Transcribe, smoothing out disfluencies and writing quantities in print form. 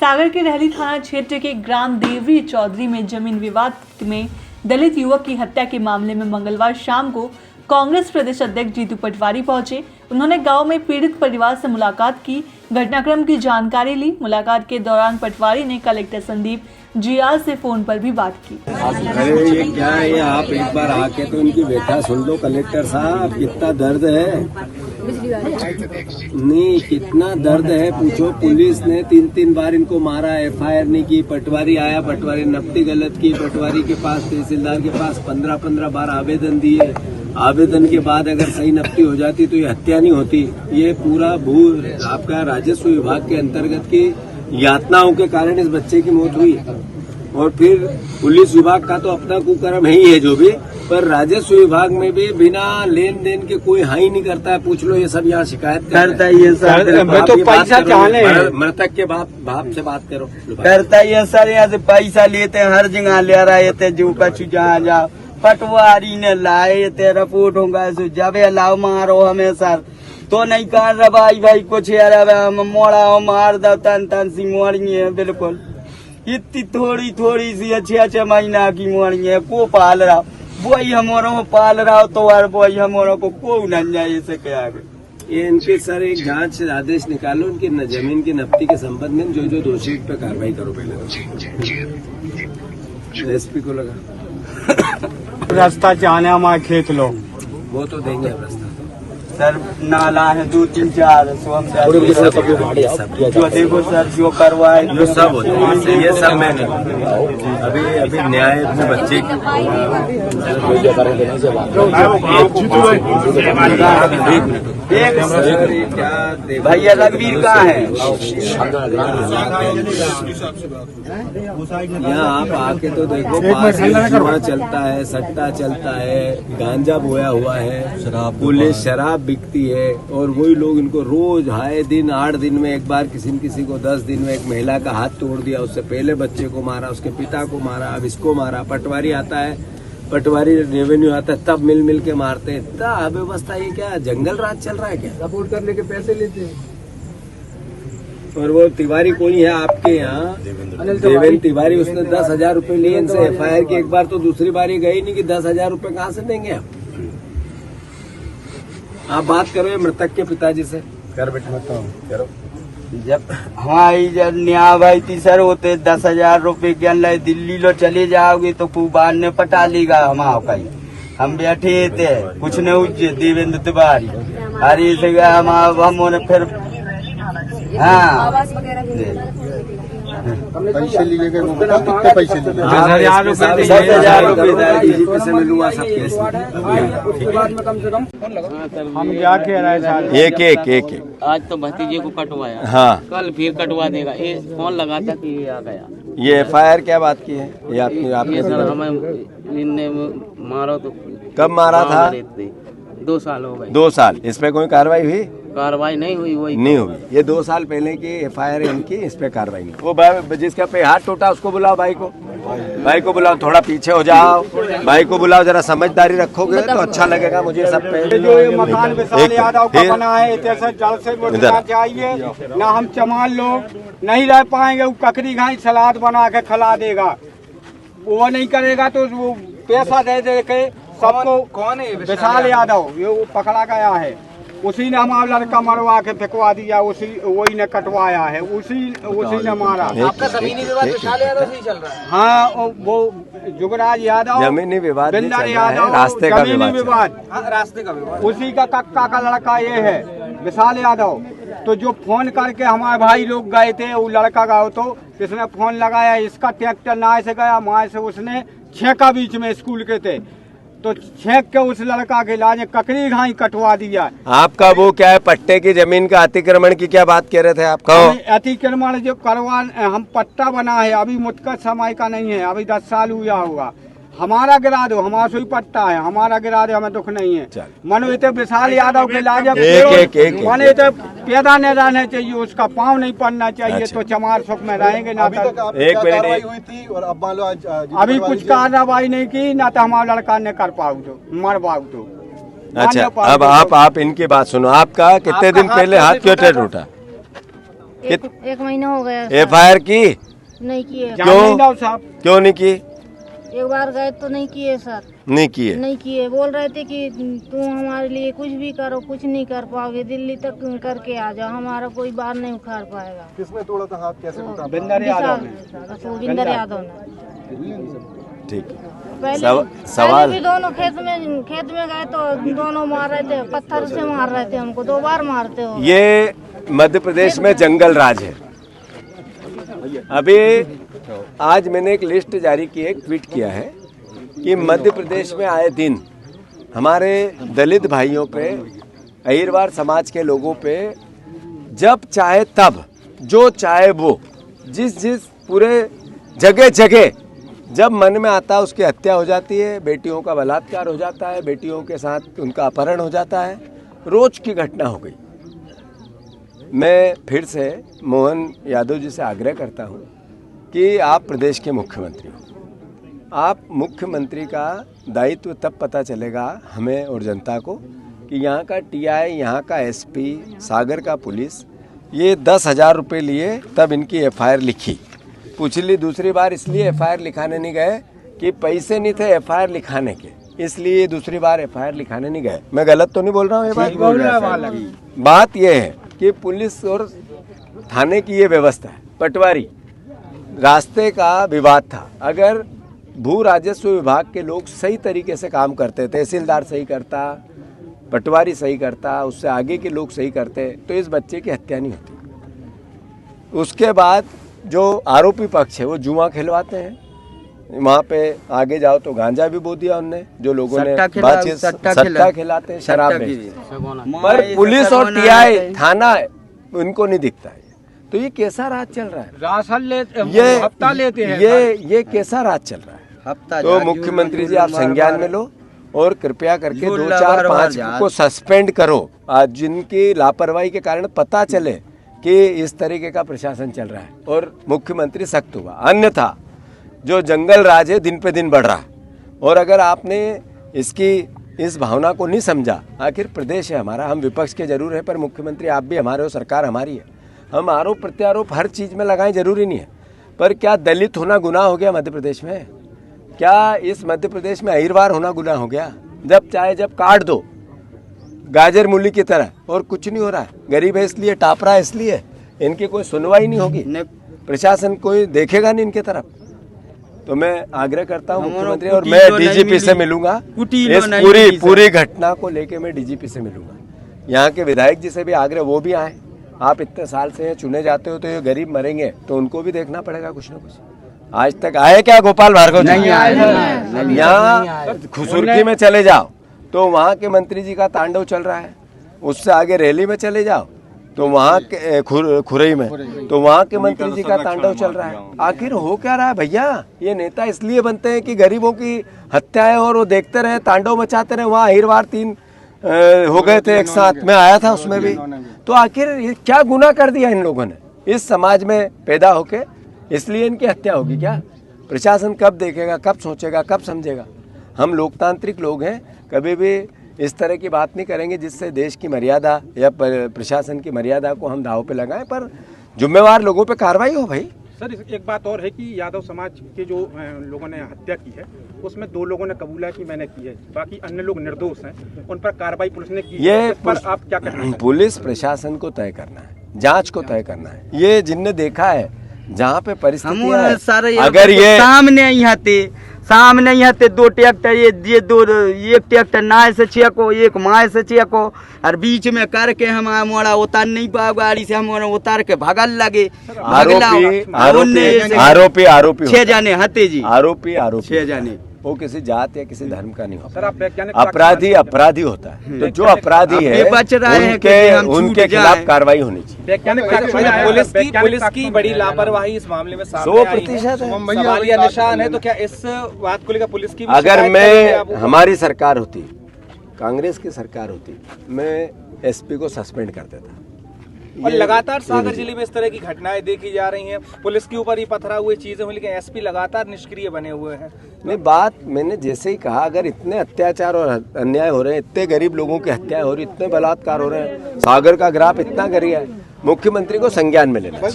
सागर के रहली थाना क्षेत्र के ग्राम देवरी चौधरी में जमीन विवाद में दलित युवक की हत्या के मामले में मंगलवार शाम को कांग्रेस प्रदेश अध्यक्ष जीतू पटवारी पहुंचे। उन्होंने गांव में पीड़ित परिवार से मुलाकात की, घटनाक्रम की जानकारी ली। मुलाकात के दौरान पटवारी ने कलेक्टर संदीप जियाल से फोन पर भी बात की। अरे ये क्या है, ये आप एक बार आके तो इनकी व्यथा सुन लो कलेक्टर साहब, कितना दर्द है। नहीं, कितना दर्द है पूछो। पुलिस ने 3 बार इनको मारा, FIR नहीं की। पटवारी आया, पटवारी ने नपटी गलत की। पटवारी के पास, तहसीलदार के पास 15 बार आवेदन दिए। आवेदन के बाद अगर सही नपटी हो जाती तो ये हत्या नहीं होती। ये पूरा आपका राजस्व विभाग के अंतर्गत की यातनाओं के कारण इस बच्चे की मौत हुई। और फिर पुलिस विभाग का तो अपना कुकर्म है ही है जो भी, पर राजस्व विभाग में भी बिना लेन देन के कोई हाई नहीं करता है। पूछ लो, ये सब यहाँ शिकायत करता है। ये सर मैं तो पैसा चाहने मृतक के बाप से बात करो। करता है सर, यहाँ से पैसा लेते हैं, हर जगह ले रहे थे। जो कछु जहाँ जाओ पटवारी ने लाए थे, रिपोर्ट होगा जब लाओ मारो हमें सर तो नहीं कर रहा भाई कुछ यार मोड़ा मार दो तन सी मोड़ी है। बिल्कुल इतनी थोड़ी सी 6 महीना की मोड़ी है। को पाल रहा वही हमारों को पाल रहा तो यार वही हमारों को नहीं जाए से क्या। ये इनके सर एक जांच आदेश निकालो, इनकी जमीन की नपटी के संबंध में जो दोषी पे कार्रवाई करो। पहले SP को लगा रास्ता जाने हमारे खेत लो, वो तो देंगे रास्ता। सर नाला है 2, 3, 4 जो देखो सर जो करवाए जो सब होता है ये सब मैंने अभी न्याय अपने बच्चे की भैया रणवीर कहाँ है? यहाँ आप आके तो देखो, जुआ चलता है, सट्टा चलता है, गांजा बोया हुआ है, पुलिस शराब बिकती है। और वही लोग इनको रोज आए दिन 8 दिन में एक बार किसी न किसी को 10 दिन में एक महिला का हाथ तोड़ दिया, उससे पहले बच्चे को मारा, उसके पिता को मारा, अब इसको मारा। पटवारी आता है, पटवारी रेवेन्यू आता है, तब मिल के मारते हैं। इतना अव्यवस्था, ये क्या जंगल राज चल रहा है क्या? सपोर्ट करने के पैसे लेते हैं। और वो तिवारी कोई है आपके यहाँ, देवेंद्र तिवारी, उसने 10,000 रुपए लिए इनसे FIR की एक बार, तो दूसरी बार ये गई नहीं कि 10,000 रुपए कहाँ से देंगे आप बात करो ये मृतक के पिताजी से। कर बेटे बताओ करो। जब हमारी जब न्याय भाई थी सर होते 10,000 रुपए के अंदर दिल्ली लो चले जाओगे तो खूबान ने पटा लेगा हमारा। हम बैठे थे कुछ नहीं हुए, देवेंद्र तिवारी अरे से हम फिर हाँ पैसे लिए गए, वो बताओ कितने पैसे लिए? 10,000 रुपए से मिलूंगा सब केस। हम क्या कह रहे हैं? एक आज तो भतीजे को कटवाया, हाँ, कल फिर कटवा देगा। ये फोन लगा था कि ये आ गया। ये FIR क्या बात की है? ये ये सर हमें इनने मारो तो कब मारा था? 2 साल हो गए। 2 साल। इस पे कोई कार्रवाई हुई? कार्रवाई नहीं हुई, वही नहीं हुई। ये 2 साल पहले की FIR है इनकी, इस पे कार्रवाई नहीं। वो जिसका पे हाथ टूटा उसको बुलाओ, भाई को बुलाओ, थोड़ा पीछे हो जाओ, भाई को बुलाओ, जरा समझदारी रखोगे तो अच्छा लगेगा मुझे सब पे। जो ये मकान विशाल यादव का बना है, जैसे जल से बचना चाहिए ना। हम चमार लोग नहीं रह पाएंगे, वो ककड़ी घाई सलाद बना के खिला देगा। वो नहीं करेगा तो वो पैसा दे के सबको। कौन है विशाल यादव? ये वो पकड़ा गया है, उसी ने हमारा लड़का मरवा के फेंकवा दिया, वही ने कटवाया है, उसी ने मारा। आपका जमीनी विवाद विशाल यादव से ही चल रहा है? हाँ, वो जुगराज यादव, जमीनी विवाद, बिंदर यादव, रास्ते का विवाद, रास्ते का विवाद। उसी का कक्का का लड़का ये है विशाल यादव। तो जो फोन करके हमारे भाई लोग गए थे, वो लड़का गाँव तो इसने फोन लगाया, इसका ट्रैक्टर नाय से गया, माए से उसने छेका बीच में स्कूल के थे तो छेक के उस लड़का के लाने ककड़ी घाई कटवा दिया। आपका वो क्या है, पट्टे की जमीन का अतिक्रमण की क्या बात कह रहे थे आप? कहो। अतिक्रमण जो करवा, हम पट्टा बना है, अभी मुतकद समय का नहीं है, अभी 10 साल हुआ होगा। हमारा गिरा दो, हमारा सुई पट्टा है, हमारा गिरा दो, हमें दुख नहीं है। मनो इतने विशाल यादव के लाजब मनो इतने पैदा नहीं रहना चाहिए, उसका पाँव नहीं पड़ना चाहिए। तो चमार सुख में रहेंगे ना। कार्रवाई हुई थी और अब मान लो अभी कुछ कार्रवाई नहीं की ना, तो हमारा लड़का ने कर पाऊ तो मर पाऊ तो। अच्छा, अब आप इनकी बात सुनो। आपका कितने दिन पहले हाथ क्यों टूटा? एक महीना हो गया सर। एफआईआर की? नहीं किए। क्यों नहीं की? एक बार गए तो नहीं किए सर। नहीं किए? नहीं किए। बोल रहे थे कि तुम हमारे लिए कुछ भी करो, कुछ नहीं कर पाओगे, दिल्ली तक करके आ जाओ, हमारा कोई बार नहीं उखाड़ पाएगा। किसने तोड़ा था हाथ, कैसे टूटा? बिंदर यादव ने। ठीक। पहले सवाल भी दोनों खेत में गए तो दोनों मार रहे थे, पत्थर से मार रहे थे हमको, 2 बार मारते हो। ये मध्य प्रदेश में जंगल राज है। अभी आज मैंने एक लिस्ट जारी की, एक ट्वीट किया है कि मध्य प्रदेश में आए दिन हमारे दलित भाइयों पे, अहिरवार समाज के लोगों पे जब चाहे तब, जो चाहे वो, जिस पूरे जगह जगह जब मन में आता है उसकी हत्या हो जाती है, बेटियों का बलात्कार हो जाता है, बेटियों के साथ उनका अपहरण हो जाता है। रोज की घटना हो गई। मैं फिर से मोहन यादव जी से आग्रह करता हूं कि आप प्रदेश के मुख्यमंत्री हो। आप मुख्यमंत्री का दायित्व तब पता चलेगा हमें और जनता को कि यहाँ का टीआई, यहाँ का एसपी, सागर का पुलिस ये 10,000 रुपये लिए तब इनकी एफआईआर लिखी। पिछली दूसरी बार इसलिए एफआईआर लिखाने नहीं गए कि पैसे नहीं थे एफआईआर लिखाने के, इसलिए दूसरी बार एफआईआर लिखाने नहीं गए। मैं गलत तो नहीं बोल रहा हूँ? ये बात ये है कि पुलिस और थाने की ये व्यवस्था है। पटवारी रास्ते का विवाद था, अगर भू राजस्व विभाग के लोग सही तरीके से काम करते, तहसीलदार सही करता, पटवारी सही करता, उससे आगे के लोग सही करते, तो इस बच्चे की हत्या नहीं होती। उसके बाद जो आरोपी पक्ष है वो जुआ खिलवाते हैं, वहाँ पे आगे जाओ तो गांजा भी बो दिया उनने, जो लोगों ने बातचीत, सट्टा खिलाते हैं, शराब बेचते, पर पुलिस और टीआई थाना उनको नहीं दिखता है। तो ये कैसा राज चल रहा है? राशन लेते, ये हफ्ता लेते हैं। ये कैसा राज चल रहा है? तो मुख्यमंत्री जी आप संज्ञान में लो और कृपया करके 2, 4, 5 को सस्पेंड करो। आज जिनकी लापरवाही के कारण पता चले कि इस तरीके का प्रशासन चल रहा है और मुख्यमंत्री सख्त हुआ, अन्यथा जो जंगल राज है दिन पे दिन बढ़ रहा है। और अगर आपने इस भावना को नहीं समझा, आखिर प्रदेश है हमारा, हम विपक्ष के जरूर है पर मुख्यमंत्री आप भी हमारे हो, सरकार हमारी है। हम आरोप प्रत्यारोप हर चीज़ में लगाएं, जरूरी नहीं है। पर क्या दलित होना गुनाह हो गया मध्य प्रदेश में? क्या इस मध्य प्रदेश में अहिरवार होना गुनाह हो गया? जब चाहे जब काट दो गाजर मूली की तरह, और कुछ नहीं हो रहा है। गरीब है इसलिए, टाप रहा है इसलिए, इनकी कोई सुनवाई नहीं होगी, प्रशासन कोई देखेगा नहीं इनके तरफ। तो मैं आग्रह करता हूँ मुख्यमंत्री, और मैं डीजीपी से मिलूंगा, इस पूरी घटना को लेके मैं डीजीपी से मिलूंगा। यहाँ के विधायक जी से भी आग्रह, वो भी आए। आप इतने साल से चुने जाते हो तो ये गरीब मरेंगे तो उनको भी देखना पड़ेगा कुछ ना कुछ। आज तक आए क्या गोपाल भार्गव? नहीं आए। यहाँ खुसुरकी में चले जाओ तो वहाँ के मंत्री जी का तांडव चल रहा है, उससे आगे रैली में चले जाओ तो वहाँ के खुरई में तो वहाँ के मंत्री जी का तांडव चल रहा है। आखिर हो क्या रहा है भैया? ये नेता इसलिए बनते हैं कि गरीबों की हत्याएं और वो देखते रहे, तांडव मचाते रहे। वहाँ अहिरवार 3 हो गए थे एक साथ, मैं आया था उसमें भी। तो आखिर ये क्या गुनाह कर दिया इन लोगों ने इस समाज में पैदा होके? इसलिए इनकी हत्या होगी क्या? प्रशासन कब देखेगा, कब सोचेगा, कब समझेगा? हम लोकतांत्रिक लोग हैं, कभी भी इस तरह की बात नहीं करेंगे जिससे देश की मर्यादा या प्रशासन की मर्यादा को हम दांव पे लगाएं, पर जिम्मेवार लोगों पे कार्रवाई हो भाई। सर एक बात और है कि यादव समाज के जो लोगों ने हत्या की है उसमें 2 लोगों ने कबूला कि मैंने की है, बाकी अन्य लोग निर्दोष हैं, उन पर कार्रवाई पुलिस ने की। ये पर आप क्या कहना है? पुलिस प्रशासन को तय करना है, जांच को तय करना है। ये जिनने देखा है जहाँ पे परिस्थिति अगर ये सामने यहाँ थे 2 ट्रैक्टर, ये 2 एक ट्रैक्टर नाय से चेको, एक माय से चेको, और बीच में करके हमारा उतार नहीं पाया, गाड़ी से हमारा उतार के भगल लगे। आरोपी 6 जाने हते जी, आरोपी 6 जाने। वो किसी जात या किसी धर्म का नहीं होता, अपराधी होता है। तो जो अपराधी है उनके खिलाफ कार्रवाई होनी चाहिए। पुलिस की बड़ी लापरवाही इस मामले में 100% सवालिया निशान है। तो क्या इस बात को लेकर पुलिस की अगर मैं हमारी सरकार होती, कांग्रेस की सरकार होती, मैं एसपी को सस्पेंड कर देता। और लगातार सागर जिले में इस तरह की घटनाएं देखी जा रही हैं, पुलिस के ऊपर ही पथराव हुए चीजें हुई, लेकिन एसपी लगातार निष्क्रिय बने हुए हैं। नहीं, बात मैंने जैसे ही कहा, अगर इतने अत्याचार और अन्याय हो रहे हैं, इतने गरीब लोगों की हत्या हो रही, इतने बलात्कार हो रहे हैं, सागर का ग्राफ इतना गिरा है, मुख्यमंत्री को संज्ञान में लेना चाहिए।